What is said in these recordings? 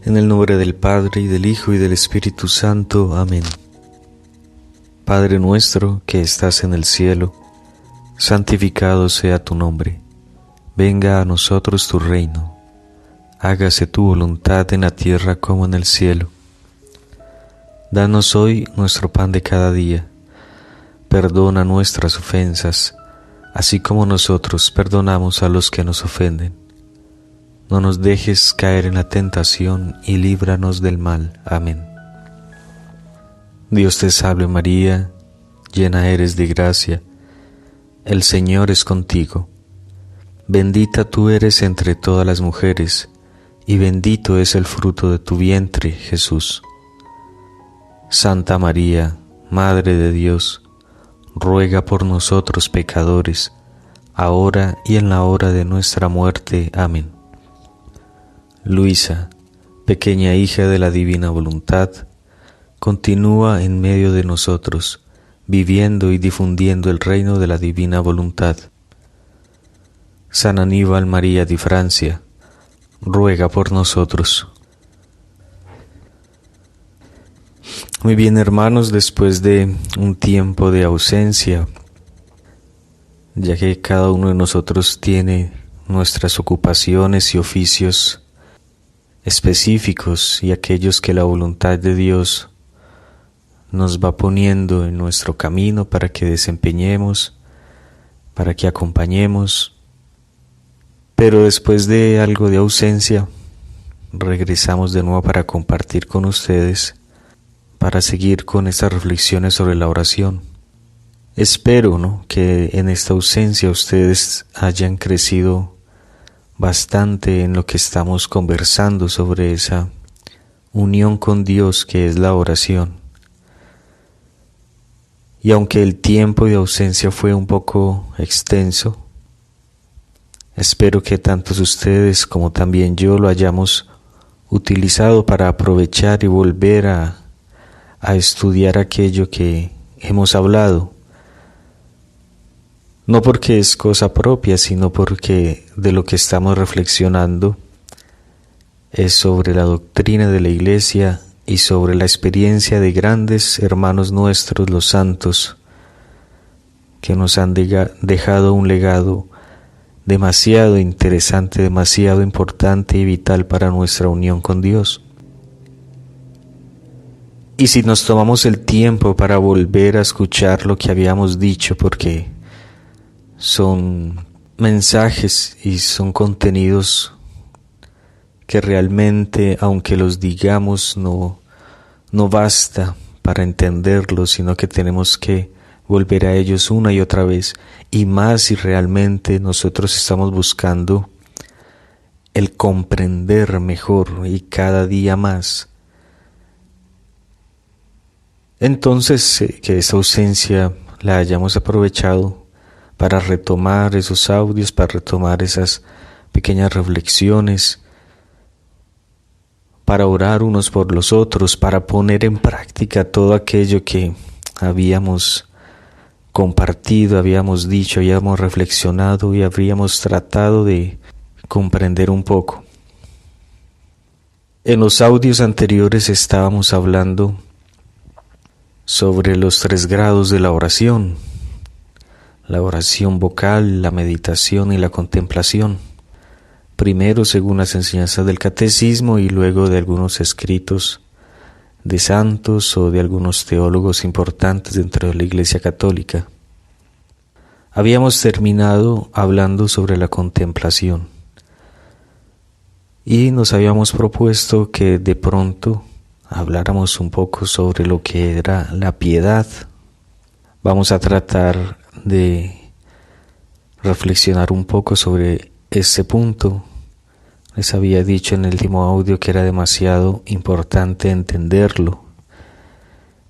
En el nombre del Padre, y del Hijo, y del Espíritu Santo. Amén. Padre nuestro que estás en el cielo, santificado sea tu nombre. Venga a nosotros tu reino. Hágase tu voluntad en la tierra como en el cielo. Danos hoy nuestro pan de cada día. Perdona nuestras ofensas, así como nosotros perdonamos a los que nos ofenden. No nos dejes caer en la tentación y líbranos del mal. Amén. Dios te salve María, llena eres de gracia, el Señor es contigo. Bendita tú eres entre todas las mujeres, y bendito es el fruto de tu vientre, Jesús. Santa María, Madre de Dios, ruega por nosotros pecadores, ahora y en la hora de nuestra muerte. Amén. Luisa, pequeña hija de la divina voluntad, continúa en medio de nosotros, viviendo y difundiendo el reino de la divina voluntad. San Aníbal María di Francia, ruega por nosotros. Muy bien, hermanos, después de un tiempo de ausencia, ya que cada uno de nosotros tiene nuestras ocupaciones y oficios específicos y aquellos que la voluntad de Dios nos va poniendo en nuestro camino para que desempeñemos, para que acompañemos. Pero después de algo de ausencia, regresamos de nuevo para compartir con ustedes, para seguir con estas reflexiones sobre la oración. Espero, que en esta ausencia ustedes hayan crecido bastante en lo que estamos conversando sobre esa unión con Dios que es la oración. Y aunque el tiempo de ausencia fue un poco extenso, espero que tantos ustedes como también yo lo hayamos utilizado para aprovechar y volver a estudiar aquello que hemos hablado. No porque es cosa propia, sino porque de lo que estamos reflexionando es sobre la doctrina de la Iglesia y sobre la experiencia de grandes hermanos nuestros, los santos, que nos han dejado un legado demasiado interesante, demasiado importante y vital para nuestra unión con Dios. Y si nos tomamos el tiempo para volver a escuchar lo que habíamos dicho, porque son mensajes y son contenidos que realmente, aunque los digamos, no basta para entenderlos, sino que tenemos que volver a ellos una y otra vez, y más si realmente nosotros estamos buscando el comprender mejor y cada día más. Entonces, que esa ausencia la hayamos aprovechado para retomar esos audios, para retomar esas pequeñas reflexiones, para orar unos por los otros, para poner en práctica todo aquello que habíamos compartido, habíamos dicho, habíamos reflexionado y habríamos tratado de comprender un poco. En los audios anteriores estábamos hablando sobre los 3 grados de la oración vocal, la meditación y la contemplación. Primero según las enseñanzas del catecismo y luego de algunos escritos de santos o de algunos teólogos importantes dentro de la Iglesia Católica. Habíamos terminado hablando sobre la contemplación y nos habíamos propuesto que de pronto habláramos un poco sobre lo que era la piedad. Vamos a tratar de reflexionar un poco sobre este punto. Les había dicho en el último audio que era demasiado importante entenderlo.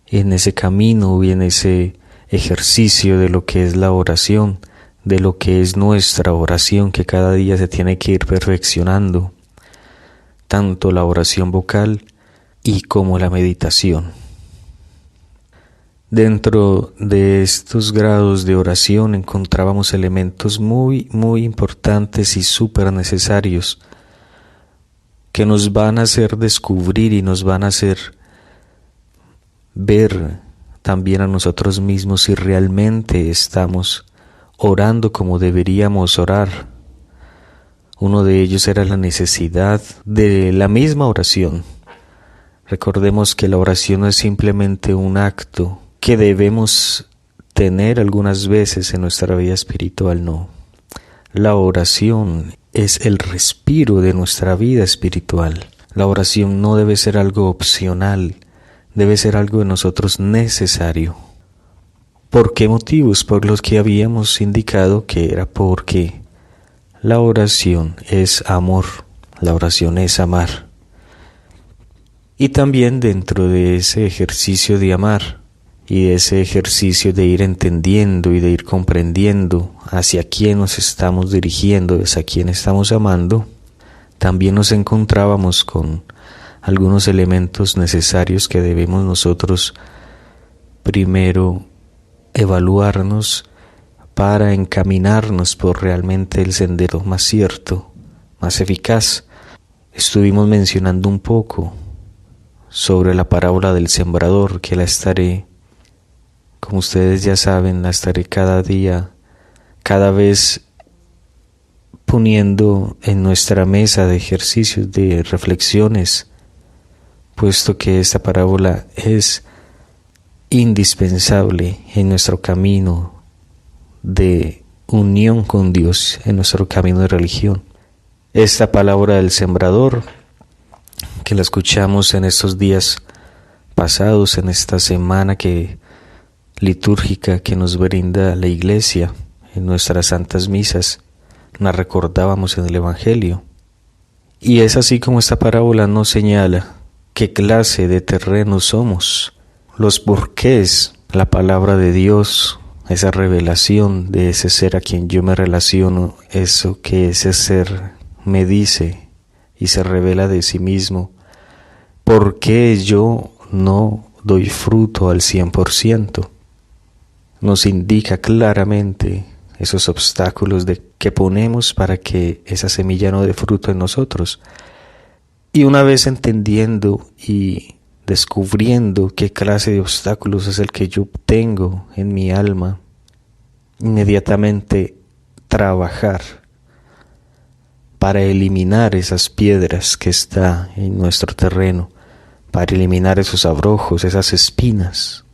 En ese camino y en ese ejercicio de lo que es la oración, de lo que es nuestra oración, que cada día se tiene que ir perfeccionando, tanto la oración vocal y como la meditación. Dentro de estos grados de oración encontrábamos elementos muy, muy importantes y súper necesarios que nos van a hacer descubrir y nos van a hacer ver también a nosotros mismos si realmente estamos orando como deberíamos orar. Uno de ellos era la necesidad de la misma oración. Recordemos que la oración no es simplemente un acto que debemos tener algunas veces en nuestra vida espiritual, no. La oración es el respiro de nuestra vida espiritual. La oración no debe ser algo opcional, debe ser algo de nosotros necesario. ¿Por qué motivos? Por los que habíamos indicado que era porque la oración es amor, la oración es amar. Y también dentro de ese ejercicio de amar y de ese ejercicio de ir entendiendo y de ir comprendiendo hacia quién nos estamos dirigiendo, hacia quién estamos amando, también nos encontrábamos con algunos elementos necesarios que debemos nosotros primero evaluarnos para encaminarnos por realmente el sendero más cierto, más eficaz. Estuvimos mencionando un poco sobre la parábola del sembrador, que la estaré, como ustedes ya saben, la estaré cada día, cada vez poniendo en nuestra mesa de ejercicios, de reflexiones, puesto que esta parábola es indispensable en nuestro camino de unión con Dios, en nuestro camino de religión. Esta palabra del sembrador, que la escuchamos en estos días pasados, en esta semana litúrgica que nos brinda la Iglesia, en nuestras santas misas, la recordábamos en el Evangelio. Y es así como esta parábola nos señala qué clase de terreno somos, los porqués, la palabra de Dios, esa revelación de ese ser a quien yo me relaciono, eso que ese ser me dice y se revela de sí mismo, ¿por qué yo no doy fruto al 100%? Nos indica claramente esos obstáculos que ponemos para que esa semilla no dé fruto en nosotros. Y una vez entendiendo y descubriendo qué clase de obstáculos es el que yo tengo en mi alma, inmediatamente trabajar para eliminar esas piedras que está en nuestro terreno, para eliminar esos abrojos, esas espinas,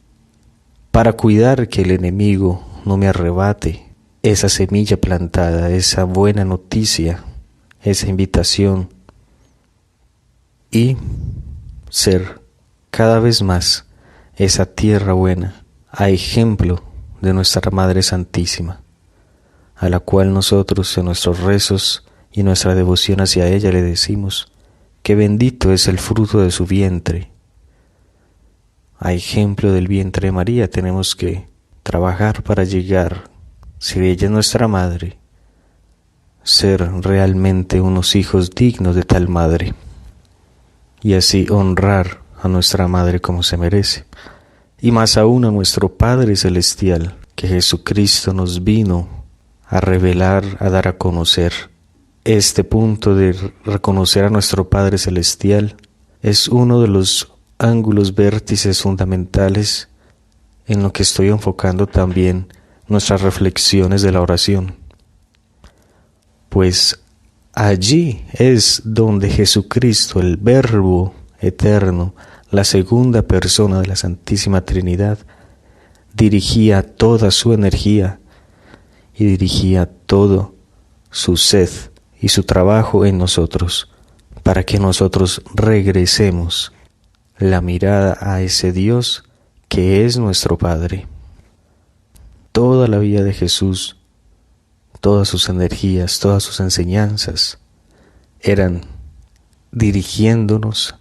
para cuidar que el enemigo no me arrebate esa semilla plantada, esa buena noticia, esa invitación, y ser cada vez más esa tierra buena, a ejemplo de nuestra Madre Santísima, a la cual nosotros en nuestros rezos y nuestra devoción hacia ella le decimos que bendito es el fruto de su vientre. A ejemplo del vientre de María tenemos que trabajar para llegar, si ella es nuestra madre, ser realmente unos hijos dignos de tal madre, y así honrar a nuestra madre como se merece, y más aún a nuestro Padre Celestial, que Jesucristo nos vino a revelar, a dar a conocer. Este punto de reconocer a nuestro Padre Celestial es uno de los ángulos vértices fundamentales en lo que estoy enfocando también nuestras reflexiones de la oración. Pues allí es donde Jesucristo, el Verbo eterno, la segunda persona de la Santísima Trinidad, dirigía toda su energía y dirigía todo su sed y su trabajo en nosotros, para que nosotros regresemos la mirada a ese Dios que es nuestro Padre. Toda la vida de Jesús, todas sus energías, todas sus enseñanzas eran dirigiéndonos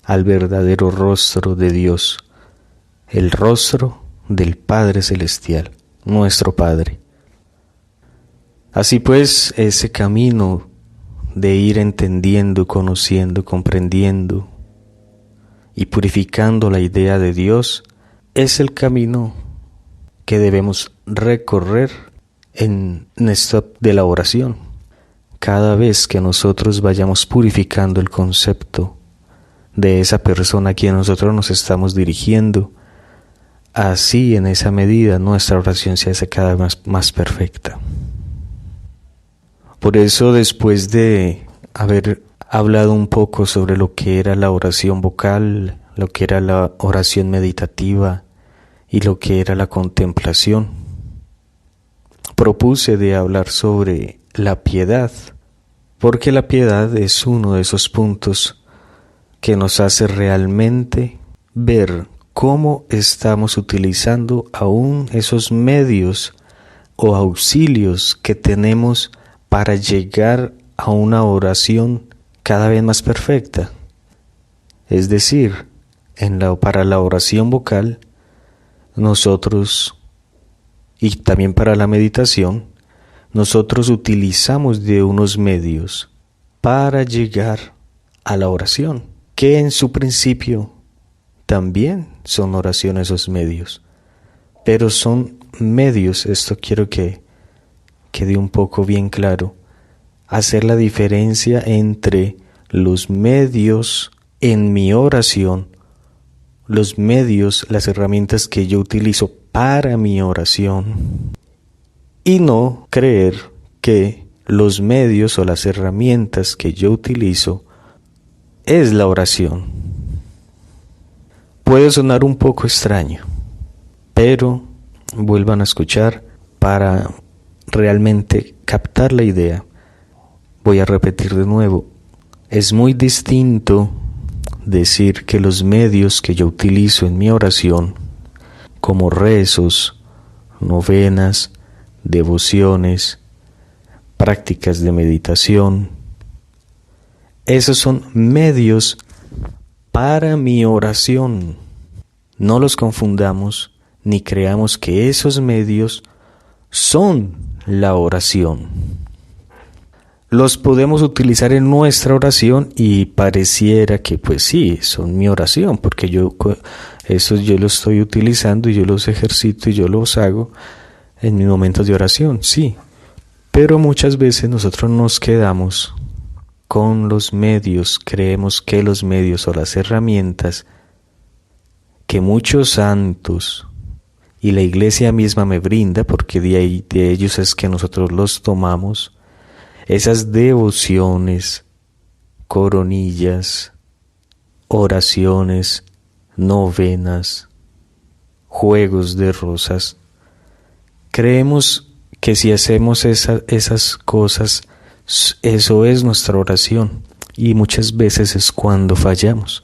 al verdadero rostro de Dios, el rostro del Padre Celestial, nuestro Padre. Así pues, ese camino de ir entendiendo, conociendo, comprendiendo y purificando la idea de Dios es el camino que debemos recorrer en esto de la oración, cada vez que nosotros vayamos purificando el concepto de esa persona a quien nosotros nos estamos dirigiendo, así en esa medida nuestra oración se hace cada vez más perfecta. Por eso, después de haber hablado un poco sobre lo que era la oración vocal, lo que era la oración meditativa y lo que era la contemplación, propuse de hablar sobre la piedad, porque la piedad es uno de esos puntos que nos hace realmente ver cómo estamos utilizando aún esos medios o auxilios que tenemos para llegar a una oración cada vez más perfecta. Es decir, para la oración vocal, nosotros, y también para la meditación, nosotros utilizamos de unos medios para llegar a la oración, que en su principio también son oraciones esos medios, pero son medios, esto quiero que quede un poco bien claro, hacer la diferencia entre los medios en mi oración, los medios, las herramientas que yo utilizo para mi oración, y no creer que los medios o las herramientas que yo utilizo es la oración. Puede sonar un poco extraño, pero vuelvan a escuchar para realmente captar la idea. Voy a repetir de nuevo, es muy distinto decir que los medios que yo utilizo en mi oración, como rezos, novenas, devociones, prácticas de meditación, esos son medios para mi oración. No los confundamos ni creamos que esos medios son la oración. Los podemos utilizar en nuestra oración y pareciera que pues sí, son mi oración, porque yo los estoy utilizando y yo los ejercito y yo los hago en mis momentos de oración, sí. Pero muchas veces nosotros nos quedamos con los medios, creemos que los medios o las herramientas que muchos santos y la iglesia misma me brinda, porque de ellos es que nosotros los tomamos, esas devociones, coronillas, oraciones, novenas, juegos de rosas. Creemos que si hacemos esas cosas, eso es nuestra oración, y muchas veces es cuando fallamos,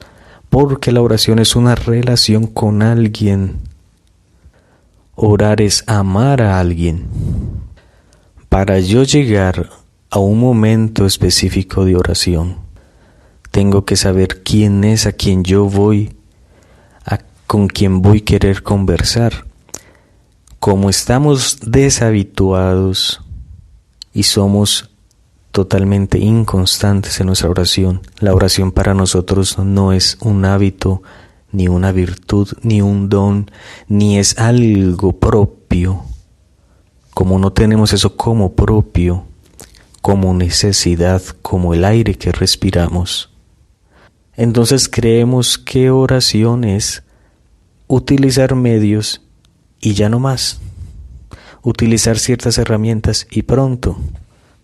porque la oración es una relación con alguien. Orar es amar a alguien. Para yo llegar a un momento específico de oración, tengo que saber quién es a quien yo voy, con quien voy a querer conversar. Como estamos deshabituados y somos totalmente inconstantes en nuestra oración, la oración para nosotros no es un hábito, ni una virtud, ni un don, ni es algo propio. Como no tenemos eso como propio, como necesidad, como el aire que respiramos, entonces creemos que oración es utilizar medios y ya no más, utilizar ciertas herramientas y pronto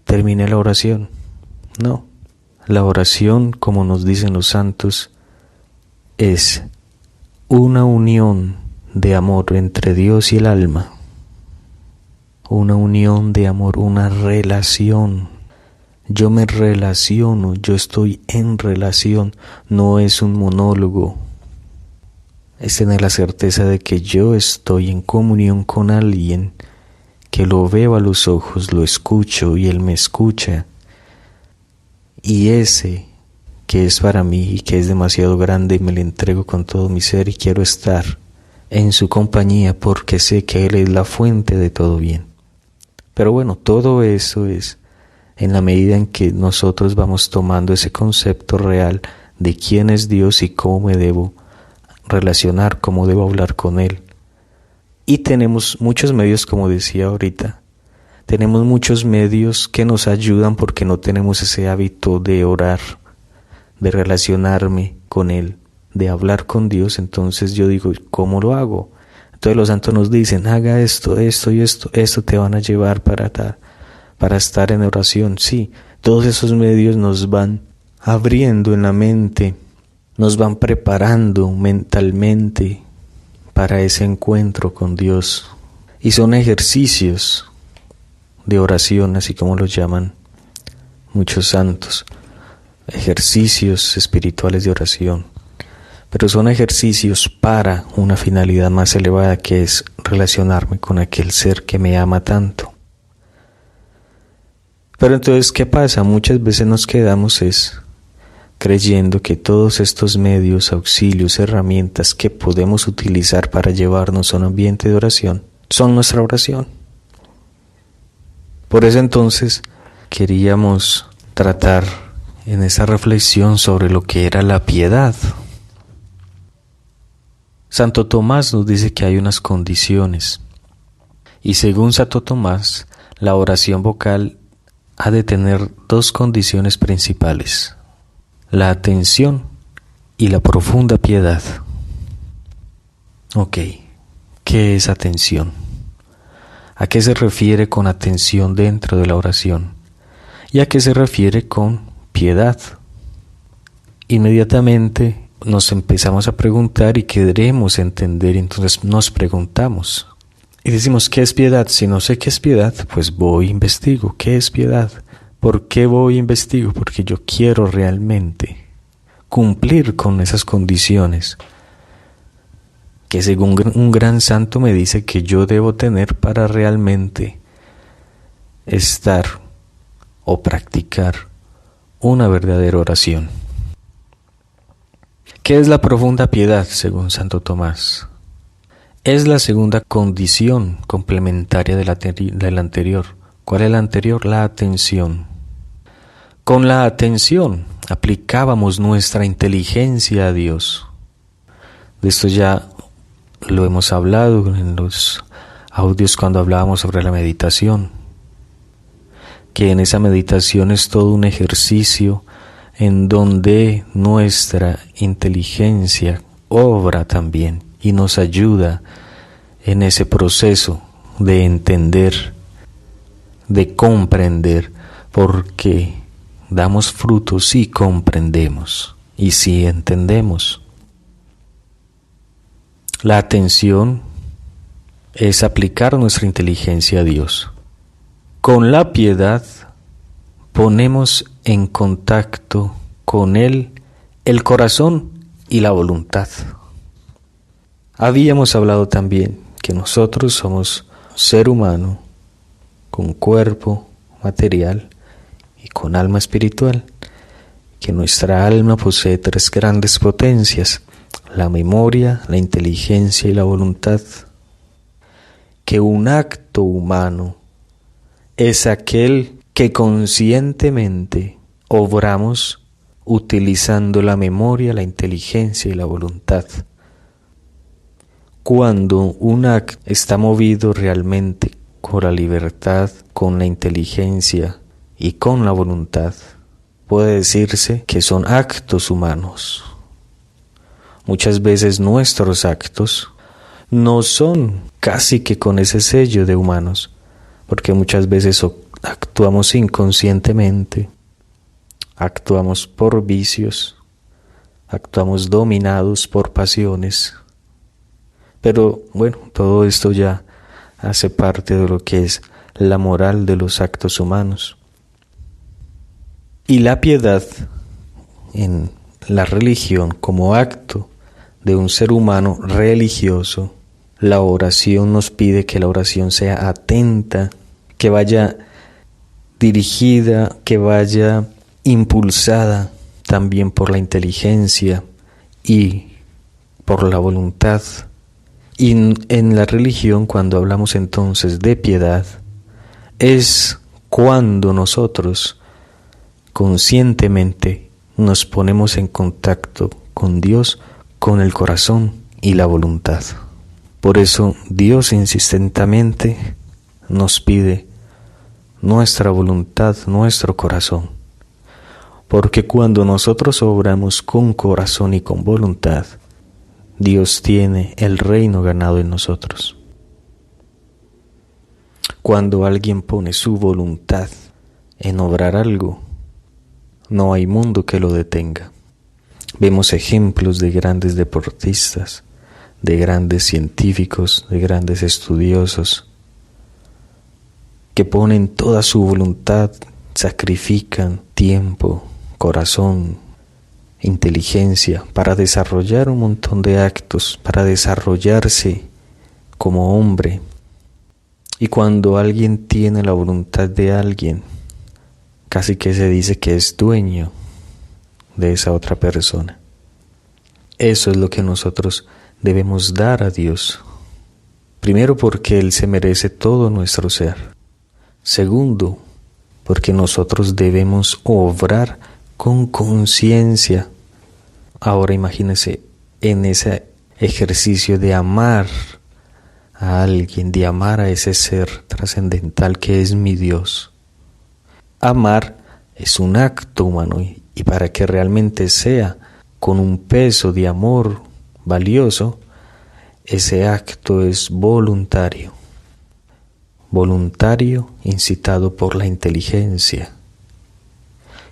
termine la oración. No, la oración, como nos dicen los santos, es una unión de amor entre Dios y el alma, una unión de amor, una relación. Yo me relaciono, yo estoy en relación, no es un monólogo. Es tener la certeza de que yo estoy en comunión con alguien, que lo veo a los ojos, lo escucho y él me escucha. Y ese que es para mí y que es demasiado grande, me le entrego con todo mi ser y quiero estar en su compañía porque sé que él es la fuente de todo bien. Pero bueno, todo eso es en la medida en que nosotros vamos tomando ese concepto real de quién es Dios y cómo me debo relacionar, cómo debo hablar con Él. Y tenemos muchos medios, como decía ahorita, tenemos muchos medios que nos ayudan porque no tenemos ese hábito de orar, de relacionarme con Él, de hablar con Dios. Entonces yo digo, ¿cómo lo hago? Entonces los santos nos dicen, haga esto, esto y esto te van a llevar para estar en oración. Sí, todos esos medios nos van abriendo en la mente, nos van preparando mentalmente para ese encuentro con Dios. Y son ejercicios de oración, así como los llaman muchos santos, ejercicios espirituales de oración. Pero son ejercicios para una finalidad más elevada, que es relacionarme con aquel ser que me ama tanto. Pero entonces, ¿qué pasa? Muchas veces nos quedamos creyendo que todos estos medios, auxilios, herramientas que podemos utilizar para llevarnos a un ambiente de oración son nuestra oración. Por eso entonces queríamos tratar en esa reflexión sobre lo que era la piedad. Santo Tomás nos dice que hay unas condiciones, y según Santo Tomás, la oración vocal ha de tener dos condiciones principales: la atención y la profunda piedad. Ok, ¿qué es atención? ¿A qué se refiere con atención dentro de la oración? ¿Y a qué se refiere con piedad? Inmediatamente nos empezamos a preguntar y queremos entender, entonces nos preguntamos y decimos, ¿qué es piedad? Si no sé qué es piedad, pues voy e investigo. ¿Qué es piedad? ¿Por qué voy e investigo? Porque yo quiero realmente cumplir con esas condiciones que según un gran santo me dice que yo debo tener para realmente estar o practicar una verdadera oración. ¿Qué es la profunda piedad, según Santo Tomás? Es la segunda condición complementaria de la anterior. ¿Cuál es la anterior? La atención. Con la atención aplicábamos nuestra inteligencia a Dios. De esto ya lo hemos hablado en los audios cuando hablábamos sobre la meditación, que en esa meditación es todo un ejercicio en donde nuestra inteligencia obra también y nos ayuda en ese proceso de entender, de comprender, porque damos frutos si comprendemos y si entendemos. La atención es aplicar nuestra inteligencia a Dios. Con la piedad ponemos en contacto con Él el corazón y la voluntad. Habíamos hablado también que nosotros somos ser humano con cuerpo material y con alma espiritual, que nuestra alma posee tres grandes potencias: la memoria, la inteligencia y la voluntad. Que un acto humano es aquel que conscientemente obramos utilizando la memoria, la inteligencia y la voluntad. Cuando un acto está movido realmente con la libertad, con la inteligencia y con la voluntad, puede decirse que son actos humanos. Muchas veces nuestros actos no son casi que con ese sello de humanos, porque muchas veces actuamos inconscientemente, actuamos por vicios, actuamos dominados por pasiones. Pero bueno, todo esto ya hace parte de lo que es la moral de los actos humanos. Y la piedad en la religión como acto de un ser humano religioso, la oración nos pide que la oración sea atenta, que vaya dirigida, que vaya impulsada también por la inteligencia y por la voluntad. Y en la religión, cuando hablamos entonces de piedad, es cuando nosotros conscientemente nos ponemos en contacto con Dios, con el corazón y la voluntad. Por eso Dios insistentemente nos pide nuestra voluntad, nuestro corazón. Porque cuando nosotros obramos con corazón y con voluntad, Dios tiene el reino ganado en nosotros. Cuando alguien pone su voluntad en obrar algo, no hay mundo que lo detenga. Vemos ejemplos de grandes deportistas, de grandes científicos, de grandes estudiosos, que ponen toda su voluntad, sacrifican tiempo, corazón, inteligencia para desarrollar un montón de actos, para desarrollarse como hombre. Y cuando alguien tiene la voluntad de alguien, casi que se dice que es dueño de esa otra persona. Eso es lo que nosotros debemos dar a Dios. Primero, porque Él se merece todo nuestro ser. Segundo, porque nosotros debemos obrar con conciencia. Ahora imagínese en ese ejercicio de amar a alguien, de amar a ese ser trascendental que es mi Dios. Amar es un acto humano y para que realmente sea con un peso de amor valioso, ese acto es voluntario. Voluntario incitado por la inteligencia.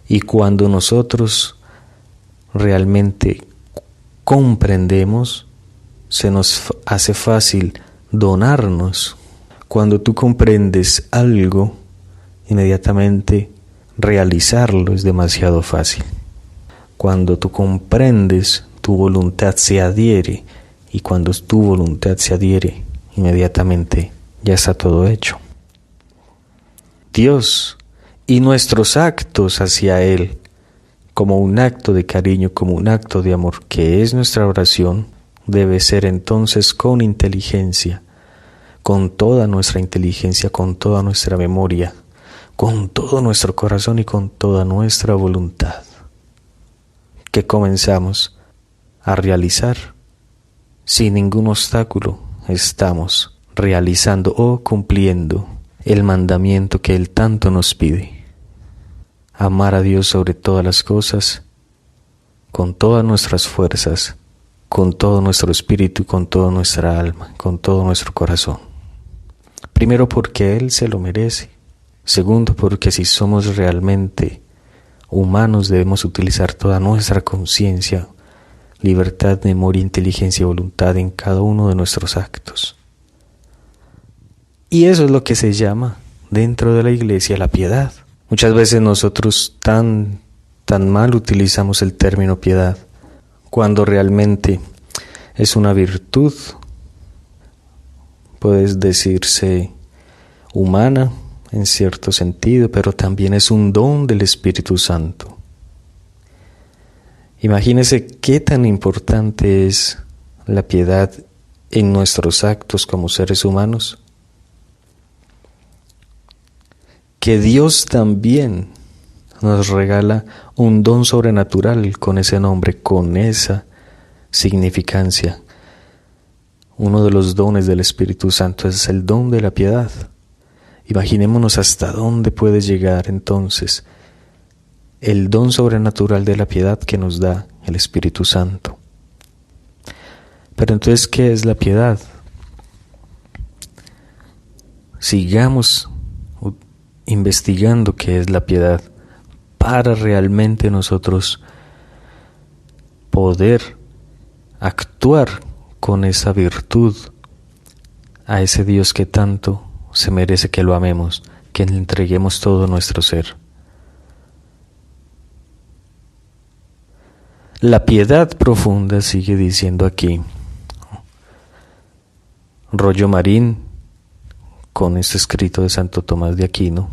Y cuando nosotros realmente comprendemos, se nos hace fácil donarnos. Cuando tú comprendes algo, inmediatamente realizarlo es demasiado fácil. Cuando tú comprendes, tu voluntad se adhiere, y cuando tu voluntad se adhiere, inmediatamente ya está todo hecho. Dios y nuestros actos hacia Él, como un acto de cariño, como un acto de amor, que es nuestra oración, debe ser entonces con inteligencia, con toda nuestra inteligencia, con toda nuestra memoria, con todo nuestro corazón y con toda nuestra voluntad, que comenzamos a realizar. Sin ningún obstáculo estamos realizando o cumpliendo el mandamiento que Él tanto nos pide. Amar a Dios sobre todas las cosas, con todas nuestras fuerzas, con todo nuestro espíritu, con toda nuestra alma, con todo nuestro corazón. Primero, porque Él se lo merece. Segundo, porque si somos realmente humanos debemos utilizar toda nuestra conciencia, libertad, memoria, inteligencia y voluntad en cada uno de nuestros actos. Y eso es lo que se llama dentro de la iglesia la piedad. Muchas veces nosotros tan mal utilizamos el término piedad, cuando realmente es una virtud, puede decirse humana en cierto sentido, pero también es un don del Espíritu Santo. Imagínese qué tan importante es la piedad en nuestros actos como seres humanos, que Dios también nos regala un don sobrenatural con ese nombre, con esa significancia. Uno de los dones del Espíritu Santo es el don de la piedad. Imaginémonos hasta dónde puede llegar entonces el don sobrenatural de la piedad que nos da el Espíritu Santo. Pero entonces, ¿qué es la piedad? Sigamos investigando qué es la piedad para realmente nosotros poder actuar con esa virtud a ese Dios que tanto se merece que lo amemos, que le entreguemos todo nuestro ser. La piedad profunda, sigue diciendo aquí Rollo Marín, con este escrito de Santo Tomás de Aquino.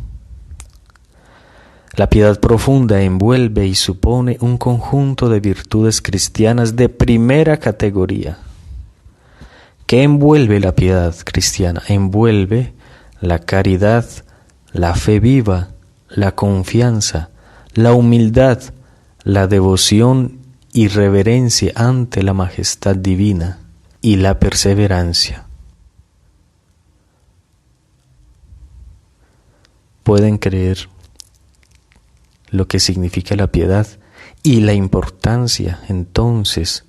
La piedad profunda envuelve y supone un conjunto de virtudes cristianas de primera categoría. ¿Qué envuelve la piedad cristiana? Envuelve la caridad, la fe viva, la confianza, la humildad, la devoción y reverencia ante la majestad divina y la perseverancia. pueden creer lo que significa la piedad y la importancia entonces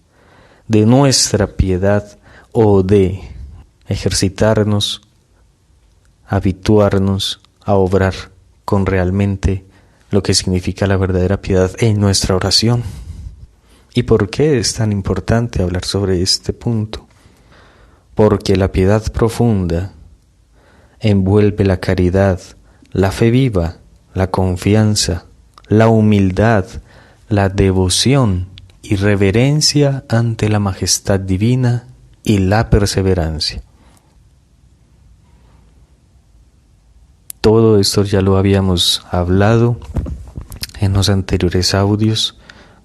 de nuestra piedad o de ejercitarnos, habituarnos a obrar con realmente lo que significa la verdadera piedad en nuestra oración. ¿Y por qué es tan importante hablar sobre este punto? Porque la piedad profunda envuelve la caridad, la fe viva, la confianza, la humildad, la devoción y reverencia ante la majestad divina y la perseverancia. Todo esto ya lo habíamos hablado en los anteriores audios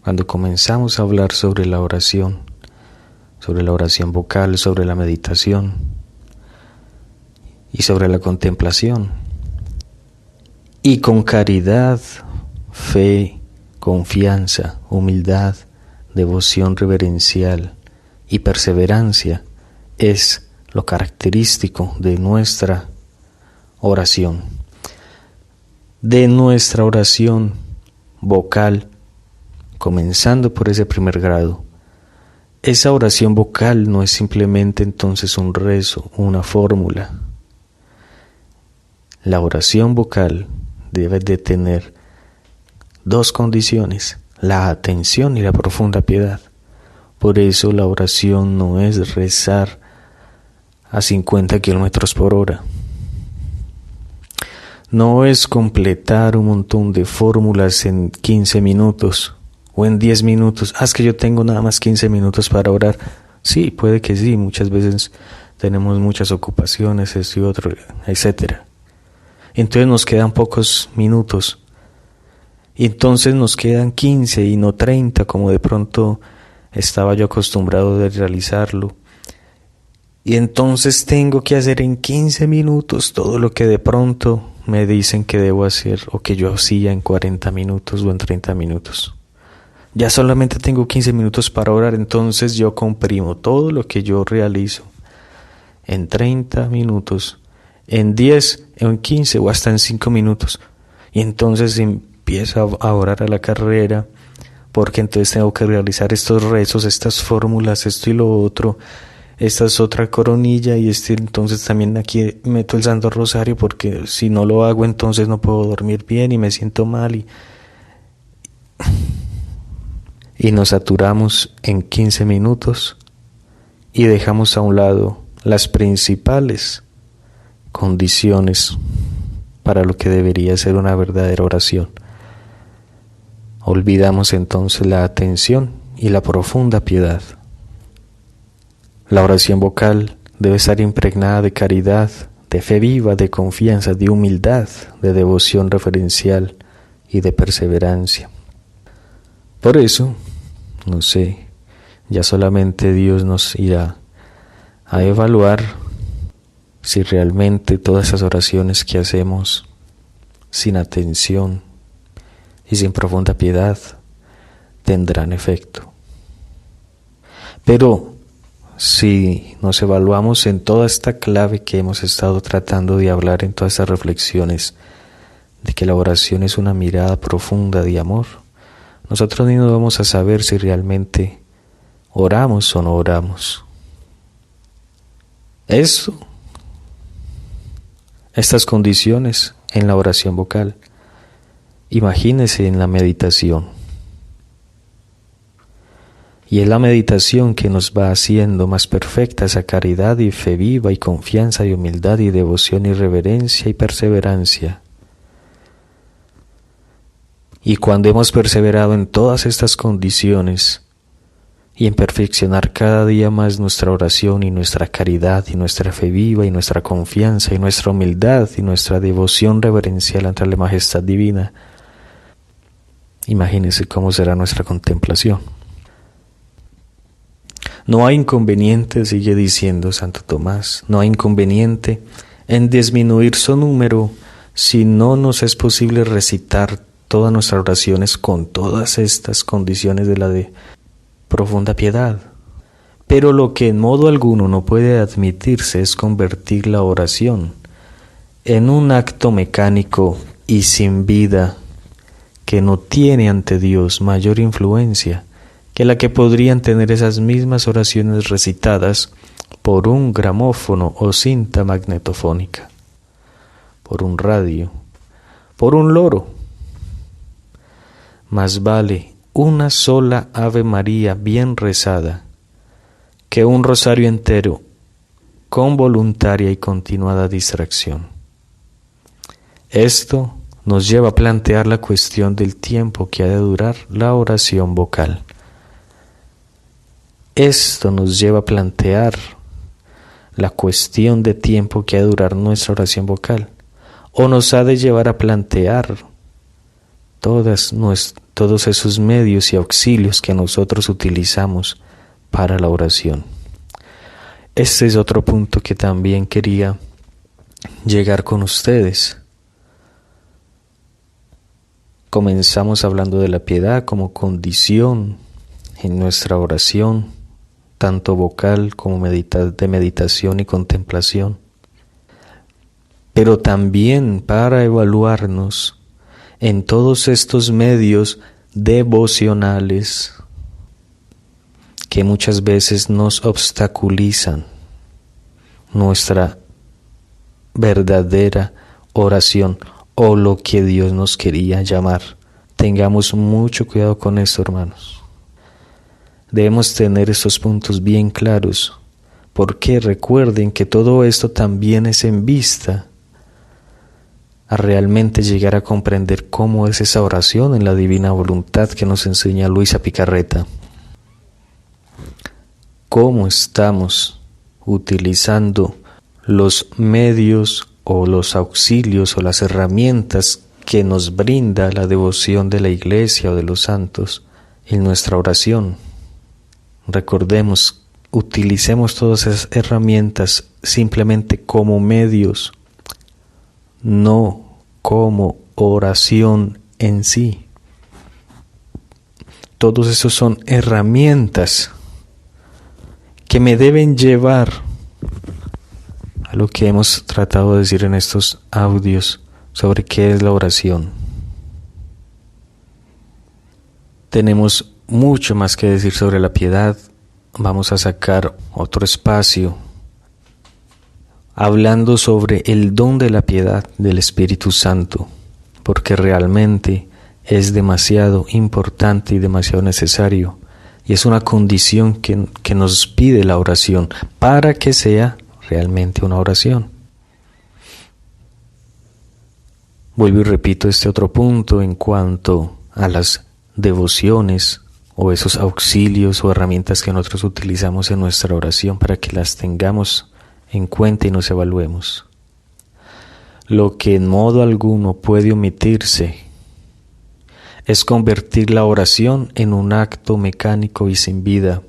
cuando comenzamos a hablar sobre la oración vocal, sobre la meditación y sobre la contemplación. Y con caridad, fe, confianza, humildad, devoción reverencial y perseverancia es lo característico de nuestra oración. De nuestra oración vocal, comenzando por ese primer grado. Esa oración vocal no es simplemente entonces un rezo, una fórmula. La oración vocal debe de tener dos condiciones: la atención y la profunda piedad. Por eso la oración no es rezar a 50 kilómetros por hora. No es completar un montón de fórmulas en 15 minutos o en 10 minutos. Es que yo tengo nada más 15 minutos para orar. Sí, puede que sí, muchas veces tenemos muchas ocupaciones, esto y otro, etc. Entonces nos quedan pocos minutos. Y entonces nos quedan 15 y no 30, como de pronto estaba yo acostumbrado de realizarlo. Y entonces tengo que hacer en 15 minutos todo lo que de pronto me dicen que debo hacer o que yo hacía en 40 minutos o en 30 minutos. Ya solamente tengo 15 minutos para orar, entonces yo comprimo todo lo que yo realizo en 30 minutos, en 10, en 15 o hasta en 5 minutos. Y entonces empiezo a orar a la carrera, porque entonces tengo que realizar estos rezos, estas fórmulas, esto y lo otro. Esta es otra coronilla y entonces también aquí meto el Santo Rosario, porque si no lo hago entonces no puedo dormir bien y me siento mal y nos saturamos en 15 minutos y dejamos a un lado las principales condiciones para lo que debería ser una verdadera oración. Olvidamos entonces la atención y la profunda piedad. La oración vocal debe estar impregnada de caridad, de fe viva, de confianza, de humildad, de devoción reverencial y de perseverancia. Por eso, ya solamente Dios nos irá a evaluar si realmente todas esas oraciones que hacemos sin atención y sin profunda piedad tendrán efecto. Pero si nos evaluamos en toda esta clave que hemos estado tratando de hablar en todas estas reflexiones, de que la oración es una mirada profunda de amor, nosotros mismos vamos a saber si realmente oramos o no oramos. Estas condiciones en la oración vocal, imagínese en la meditación. Y es la meditación que nos va haciendo más perfecta esa caridad y fe viva y confianza y humildad y devoción y reverencia y perseverancia. Y cuando hemos perseverado en todas estas condiciones y en perfeccionar cada día más nuestra oración y nuestra caridad y nuestra fe viva y nuestra confianza y nuestra humildad y nuestra devoción reverencial ante la majestad divina, imagínense cómo será nuestra contemplación. No hay inconveniente, sigue diciendo Santo Tomás, no hay inconveniente en disminuir su número si no nos es posible recitar todas nuestras oraciones con todas estas condiciones de la de profunda piedad. Pero lo que en modo alguno no puede admitirse es convertir la oración en un acto mecánico y sin vida que no tiene ante Dios mayor influencia que la que podrían tener esas mismas oraciones recitadas por un gramófono o cinta magnetofónica, por un radio, por un loro. Más vale una sola Ave María bien rezada que un rosario entero con voluntaria y continuada distracción. Esto nos lleva a plantear la cuestión del tiempo que ha de durar la oración vocal. Esto nos lleva a plantear la cuestión de tiempo que ha de durar nuestra oración vocal, o nos ha de llevar a plantear todos esos medios y auxilios que nosotros utilizamos para la oración. Este es otro punto que también quería llegar con ustedes. Comenzamos hablando de la piedad como condición en nuestra oración, tanto vocal como de meditación y contemplación, pero también para evaluarnos en todos estos medios devocionales que muchas veces nos obstaculizan nuestra verdadera oración o lo que Dios nos quería llamar. Tengamos mucho cuidado con esto, hermanos. Debemos tener estos puntos bien claros, porque recuerden que todo esto también es en vista a realmente llegar a comprender cómo es esa oración en la divina voluntad que nos enseña Luisa Picarreta. Cómo estamos utilizando los medios o los auxilios o las herramientas que nos brinda la devoción de la Iglesia o de los santos en nuestra oración. Recordemos, utilicemos todas esas herramientas simplemente como medios, no como oración en sí. Todos esos son herramientas que me deben llevar a lo que hemos tratado de decir en estos audios sobre qué es la oración. Tenemos mucho más que decir sobre la piedad. Vamos a sacar otro espacio hablando sobre el don de la piedad del Espíritu Santo, porque realmente es demasiado importante y demasiado necesario, y es una condición que nos pide la oración para que sea realmente una oración. Vuelvo y repito este otro punto en cuanto a las devociones o esos auxilios o herramientas que nosotros utilizamos en nuestra oración para que las tengamos en cuenta y nos evaluemos. Lo que en modo alguno puede omitirse es convertir la oración en un acto mecánico y sin vida,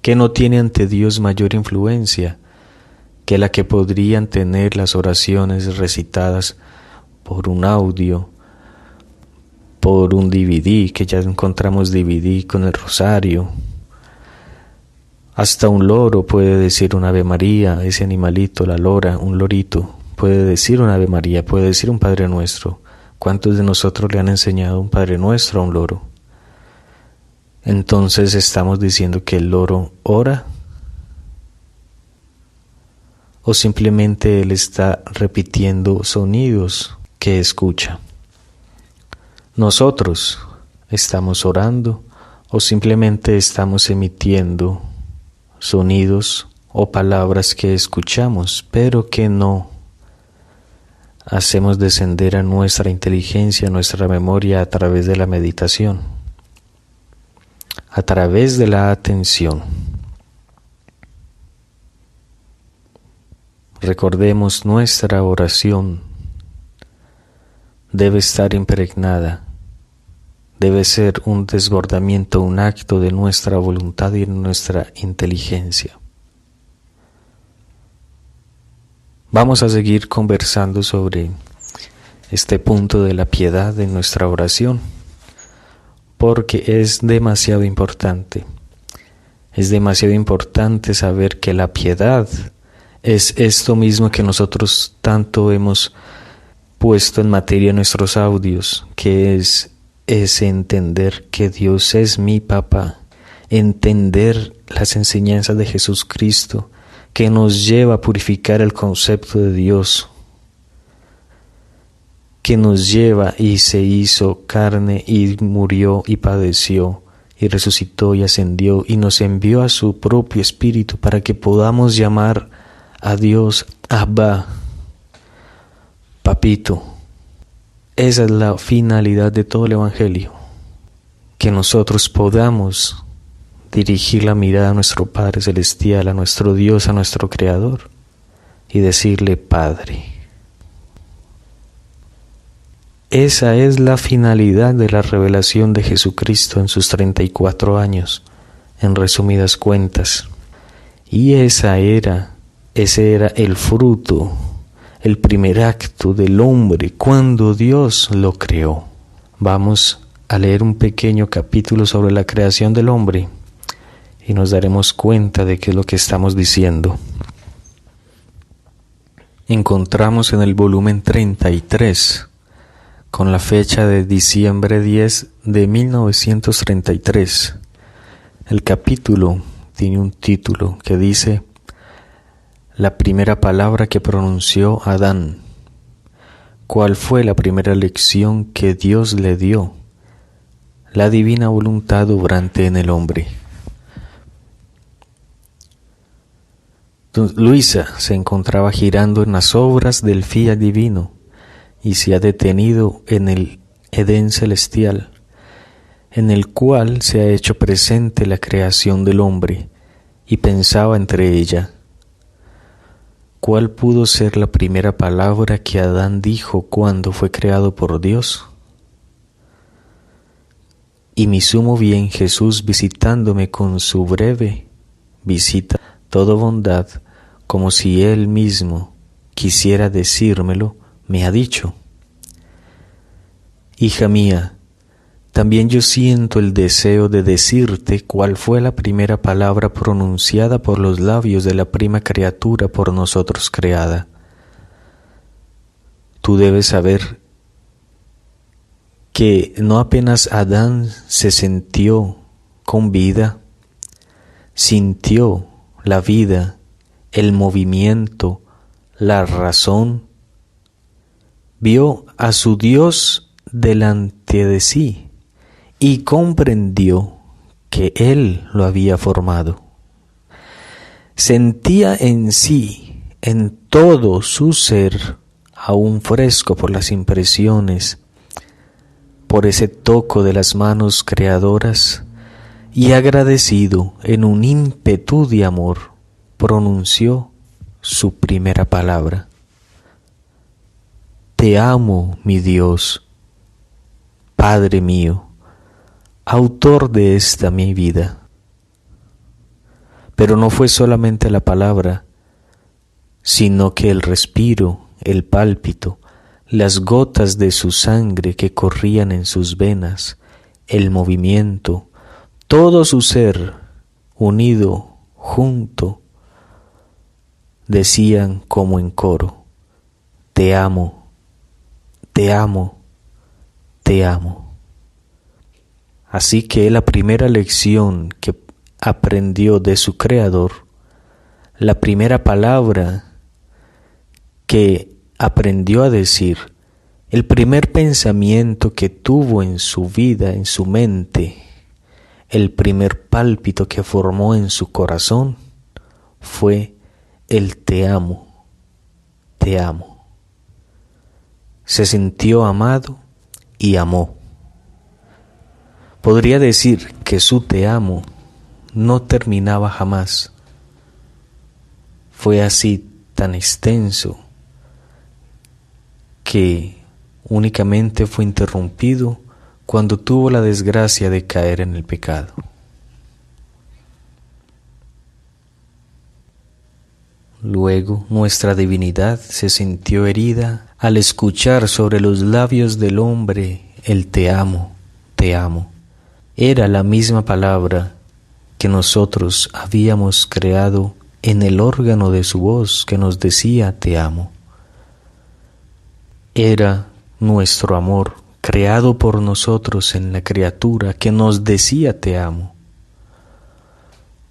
que no tiene ante Dios mayor influencia que la que podrían tener las oraciones recitadas por un audio, por un DVD, que ya encontramos DVD con el rosario. Hasta un loro puede decir un Ave María, ese animalito, la lora, un lorito, puede decir un Ave María, puede decir un Padre Nuestro. ¿Cuántos de nosotros le han enseñado un Padre Nuestro a un loro? Entonces estamos diciendo que el loro ora, o simplemente él está repitiendo sonidos que escucha. Nosotros estamos orando o simplemente estamos emitiendo sonidos o palabras que escuchamos, pero que no hacemos descender a nuestra inteligencia, a nuestra memoria a través de la meditación, a través de la atención. Recordemos, nuestra oración debe estar impregnada, debe ser un desbordamiento, un acto de nuestra voluntad y de nuestra inteligencia. Vamos a seguir conversando sobre este punto de la piedad en nuestra oración, porque es demasiado importante. Es demasiado importante saber que la piedad Es esto mismo que nosotros tanto hemos puesto en materia en nuestros audios, que es ese entender que Dios es mi papá, entender las enseñanzas de Jesucristo, que nos lleva a purificar el concepto de Dios, que nos lleva y se hizo carne y murió y padeció y resucitó y ascendió y nos envió a su propio Espíritu para que podamos llamar a Dios Abba, Papito. Esa es la finalidad de todo el Evangelio, que nosotros podamos dirigir la mirada a nuestro Padre Celestial, a nuestro Dios, a nuestro Creador, y decirle Padre. Esa es la finalidad de la revelación de Jesucristo en sus 34 años, en resumidas cuentas. Y ese era el fruto, el primer acto del hombre cuando Dios lo creó. Vamos a leer un pequeño capítulo sobre la creación del hombre y nos daremos cuenta de qué es lo que estamos diciendo. Encontramos en el volumen 33, con la fecha de diciembre 10 de 1933. El capítulo tiene un título que dice: La primera palabra que pronunció Adán. ¿Cuál fue la primera lección que Dios le dio? La divina voluntad obrante en el hombre. Luisa se encontraba girando en las obras del fiat divino y se ha detenido en el Edén celestial, en el cual se ha hecho presente la creación del hombre, y pensaba entre ella: ¿cuál pudo ser la primera palabra que Adán dijo cuando fue creado por Dios? Y mi sumo bien Jesús, visitándome con su breve visita, toda bondad, como si Él mismo quisiera decírmelo, me ha dicho: Hija mía, también yo siento el deseo de decirte cuál fue la primera palabra pronunciada por los labios de la prima criatura por nosotros creada. Tú debes saber que no apenas Adán se sintió con vida, sintió la vida, el movimiento, la razón, vio a su Dios delante de sí y comprendió que Él lo había formado. Sentía en sí, en todo su ser, aún fresco por las impresiones, por ese toco de las manos creadoras, y agradecido en un ímpetu de amor, pronunció su primera palabra: Te amo, mi Dios, Padre mío, autor de esta mi vida. Pero no fue solamente la palabra, sino que el respiro, el pálpito, las gotas de su sangre que corrían en sus venas, el movimiento, todo su ser unido, junto, decían como en coro: Te amo, te amo, te amo. Así que la primera lección que aprendió de su Creador, la primera palabra que aprendió a decir, el primer pensamiento que tuvo en su vida, en su mente, el primer pálpito que formó en su corazón, fue el te amo, te amo. Se sintió amado y amó. Podría decir que su te amo no terminaba jamás. Fue así tan extenso que únicamente fue interrumpido cuando tuvo la desgracia de caer en el pecado. Luego nuestra divinidad se sintió herida al escuchar sobre los labios del hombre el te amo, te amo. Era la misma palabra que nosotros habíamos creado en el órgano de su voz que nos decía te amo. Era nuestro amor, creado por nosotros en la criatura, que nos decía te amo.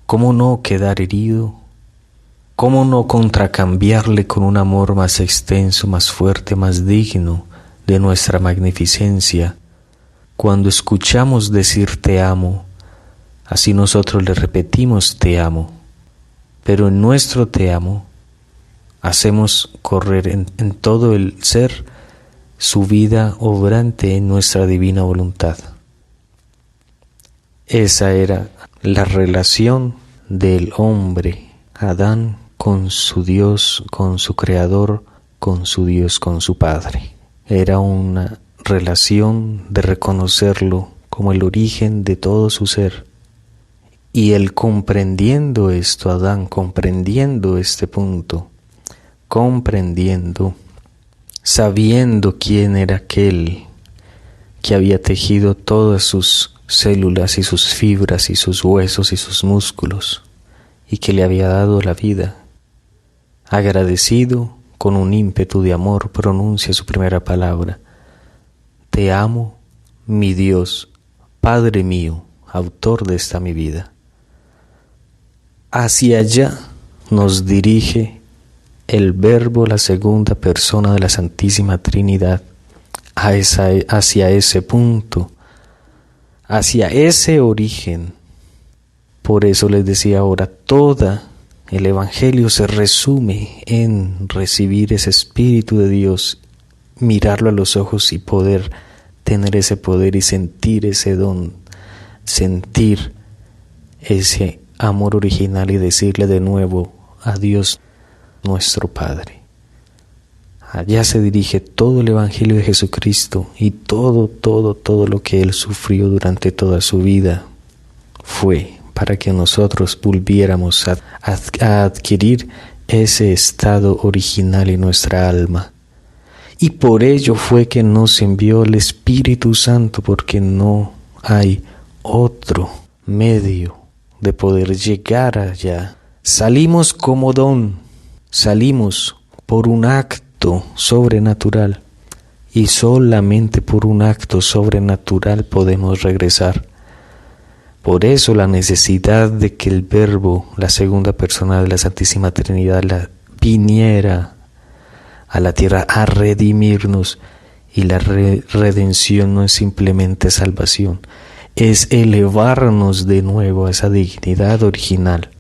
¿Cómo no quedar herido? ¿Cómo no contracambiarle con un amor más extenso, más fuerte, más digno de nuestra magnificencia? Cuando escuchamos decir te amo, así nosotros le repetimos te amo, pero en nuestro te amo hacemos correr en todo el ser su vida obrante en nuestra divina voluntad. Esa era la relación del hombre, Adán, con su Dios, con su Creador, con su Dios, con su Padre. Era una relación de reconocerlo como el origen de todo su ser. Y él comprendiendo esto, Adán, comprendiendo este punto, comprendiendo, sabiendo quién era aquel que había tejido todas sus células y sus fibras y sus huesos y sus músculos, y que le había dado la vida, agradecido, con un ímpetu de amor, pronuncia su primera palabra: te amo, mi Dios, Padre mío, autor de esta mi vida. Hacia allá nos dirige el Verbo, la segunda persona de la Santísima Trinidad, hacia ese punto, hacia ese origen. Por eso les decía ahora, todo el Evangelio se resume en recibir ese Espíritu de Dios, mirarlo a los ojos y poder tener ese poder y sentir ese don, sentir ese amor original y decirle de nuevo a Dios nuestro Padre. Allá se dirige todo el Evangelio de Jesucristo, y todo lo que Él sufrió durante toda su vida fue para que nosotros volviéramos a adquirir ese estado original en nuestra alma. Y por ello fue que nos envió el Espíritu Santo, porque no hay otro medio de poder llegar allá. Salimos como don, salimos por un acto sobrenatural, y solamente por un acto sobrenatural podemos regresar. Por eso la necesidad de que el Verbo, la segunda persona de la Santísima Trinidad, viniera a la tierra a redimirnos. Y la redención no es simplemente salvación, es elevarnos de nuevo a esa dignidad original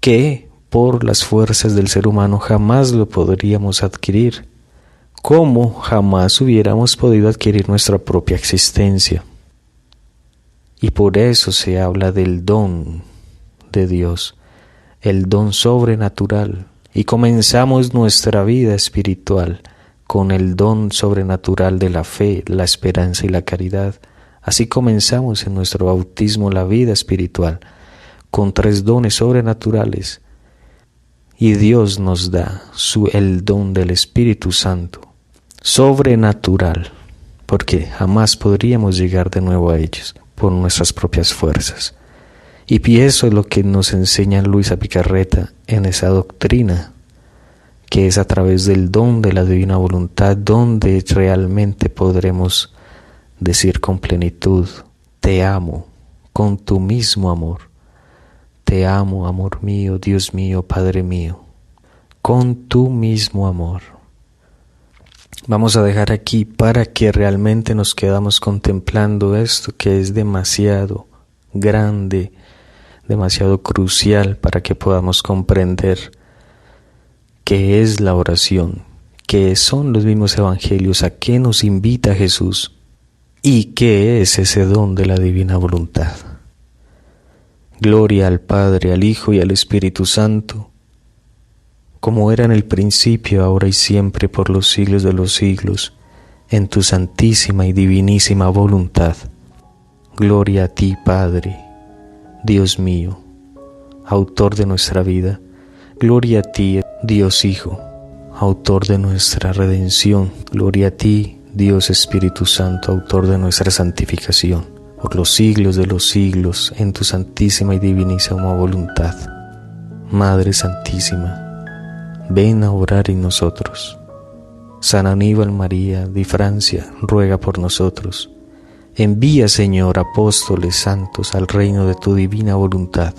que por las fuerzas del ser humano jamás lo podríamos adquirir, como jamás hubiéramos podido adquirir nuestra propia existencia. Y por eso se habla del don de Dios, el don sobrenatural, y comenzamos nuestra vida espiritual con el don sobrenatural de la fe, la esperanza y la caridad. Así comenzamos en nuestro bautismo la vida espiritual, con 3 dones sobrenaturales, y Dios nos da el don del Espíritu Santo, sobrenatural, porque jamás podríamos llegar de nuevo a ellos por nuestras propias fuerzas. Y eso es lo que nos enseña Luisa Picarreta en esa doctrina, que es a través del don de la divina voluntad donde realmente podremos decir con plenitud: te amo con tu mismo amor. Te amo, amor mío, Dios mío, Padre mío, con tu mismo amor. Vamos a dejar aquí para que realmente nos quedamos contemplando esto, que es demasiado grande, demasiado crucial para que podamos comprender qué es la oración, qué son los mismos evangelios, a qué nos invita Jesús y qué es ese don de la divina voluntad. Gloria al Padre, al Hijo y al Espíritu Santo, como era en el principio, ahora y siempre, por los siglos de los siglos, en tu santísima y divinísima voluntad. Gloria a ti, Padre, Dios mío, autor de nuestra vida. Gloria a ti, Dios Hijo, autor de nuestra redención. Gloria a ti, Dios Espíritu Santo, autor de nuestra santificación. Por los siglos de los siglos, en tu santísima y divinísima voluntad. Madre Santísima, ven a orar en nosotros. San Aníbal María de Francia, ruega por nosotros. Envía, Señor, apóstoles santos al reino de tu divina voluntad.